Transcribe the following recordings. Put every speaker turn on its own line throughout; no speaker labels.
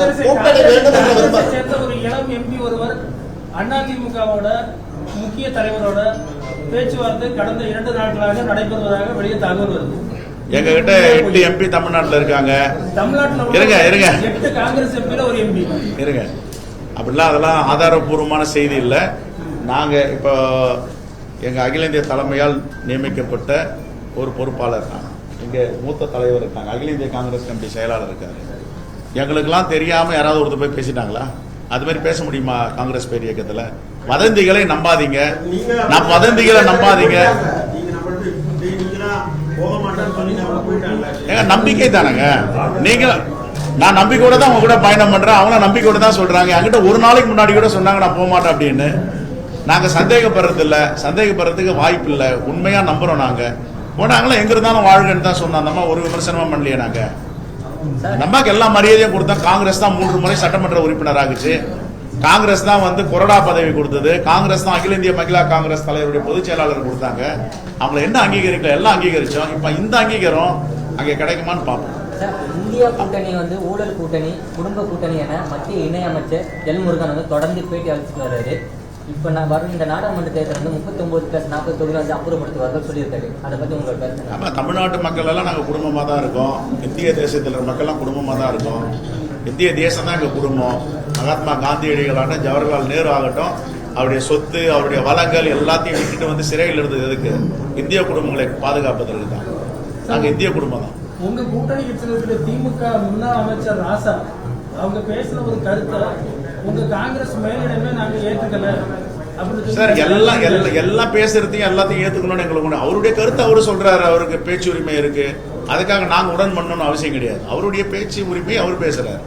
சேர்ந்த ஒரு இளம் எம்பி ஒருவர் அதிமுகவோட முக்கிய தலைவரோட பேச்சுவார்த்தை கடந்த 2 நாட்களாக நடைபெறுவதாக வெளியே தகவல் வருது.
எங்க கிட்ட 8 எம்பி தமிழ்நாட்டில் இருக்காங்க.
தமிழ்நாட்டில் இருங்க 8 காங்கிரஸ் எம்பில ஒரு எம்பி
இருங்க. அப்படிலாம் அதெல்லாம் ஆதாரபூர்வமான செய்தி இல்லை. நாங்க இப்போ எங்க அகில இந்திய தலைமையால் நியமிக்கப்பட்ட ஒரு பொறுப்பாளர் இருக்காங்க, இங்க மூத்த தலைவர் இருக்காங்க, அகில இந்திய காங்கிரஸ் கமிட்டி செயலாளர் இருக்காரு. எங்களுக்கெல்லாம் தெரியாம யாராவது ஒருத்தர் போய் பேசிட்டாங்களா? அது மாதிரி பேச முடியுமா? காங்கிரஸ் பேர் இயக்கத்துல வதந்திகளை நம்பாதீங்க, வதந்திகளை நம்பாதீங்க. நம்பிக்கை தானங்க. நீங்க நான் நம்பிக்கையோட தான் அவங்க கூட பயணம் பண்றேன், அவங்க நம்பிக்கையோட தான் சொல்றாங்க. என்கிட்ட ஒரு நாளைக்கு முன்னாடி கூட சொன்னாங்க நான் போக மாட்டேன் அப்படின்னு. நாங்க சந்தேகப்படுறது இல்லை, சந்தேகப்படுறதுக்கு வாய்ப்பு இல்லை, உண்மையா நம்புறோம். நாங்க போனாங்களா எங்க இருந்தாலும் வாழ்கன்னு தான் சொன்னோம். நம்ம ஒரு விமர்சனமா பண்ணலையே. நாங்க நமக்கு எல்லா மரியாதையும் கொடுத்தா. காங்கிரஸ் தான் 3 முறை சட்டமன்ற உறுப்பினர் ஆகுச்சு. காங்கிரஸ் தான் கொறடா பதவி கொடுத்தது. காங்கிரஸ் தான் அகில இந்திய மகிழா காங்கிரஸ் தலைவருடைய பொதுச் செயலாளர் கொடுத்தாங்க. அவங்களை என்ன அங்கீகரிக்கல, எல்லாம் அங்கீகரிச்சோம். இப்ப இந்த அங்கீகாரம் அங்கே கிடைக்குமான்னு பார்ப்போம்.
இந்தியா கூட்டணி ஊழல் கூட்டணி, குடும்ப கூட்டணி என மத்திய இணையமைச்சர் எல் முருகன் தொடர்ந்து பேட்டி அளிச்சுட்டு வர்றாரு. இப்ப நான் வரும் இந்த நாடாளுமன்ற தேர்தல் 39+40 தொகுதிகள் அப்புறப்படுத்துவார்கள் சொல்லியிருக்காரு. அதை பத்தி உங்களோட கருத்து?
ஆமா, தமிழ்நாட்டு மக்கள் எல்லாம் நாங்க குடும்பமா தான் இருக்கோம். இந்திய தேசத்தில் இருக்கிற மக்கள் எல்லாம் குடும்பமா தான் இருக்கோம். இந்திய தேசம் தான் எங்க குடும்பம். மகாத்மா காந்தியடிகளான ஜவஹர்லால் நேரு ஆகட்டும், அவருடைய சொத்து, அவருடைய வளங்கள் எல்லாத்தையும் விட்டுட்டு சிறையில் இருந்தது எதுக்கு? இந்திய குடும்பங்களை பாதுகாப்பதற்கு தான். நாங்க இந்திய குடும்பம் தான்.
உங்க கூட்டணி கட்சிகளுக்கு திமுக முன்னாள் அமைச்சர் ராசா அவங்க பேசின ஒரு கருத்தை உங்க காங்கிரஸ் மேலிடமே நாங்க ஏத்துக்கல
சார். எல்லாம் பேசுறதையும் எல்லாத்தையும் ஏத்துக்கணும்னு எங்களுக்கு அவருடைய கருத்து அவரு சொல்றாரு. அவருக்கு பேச்சு உரிமை இருக்கு. அதுக்காக நாங்க உடன் பண்ணணும்னு அவசியம் கிடையாது. அவருடைய பேச்சு உரிமை அவர் பேசுறாரு,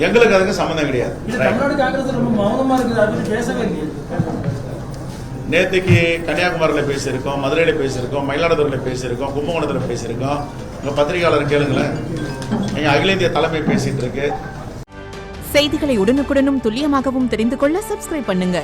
எங்களுக்கு அதுக்கு சம்பந்தம் கிடையாது.
தமிழ்நாடு காங்கிரஸ் ரொம்ப மௌனமா இருக்குது, அது பேசவே இல்லையே.
நேற்றுக்கு கன்னியாகுமரியில் பேசியிருக்கோம், மதுரையில் பேசியிருக்கோம், மயிலாடுதுறையில் பேசியிருக்கோம், கும்பகோணத்தில் பேசியிருக்கோம். உங்க பத்திரிகையாளர் கேளுங்களேன், எங்க அகில இந்திய தலைமை பேசிட்டு இருக்கு.
செய்திகளை உடனுக்குடனும் துல்லியமாகவும் தெரிந்து கொள்ள சப்ஸ்கிரைப் பண்ணுங்க.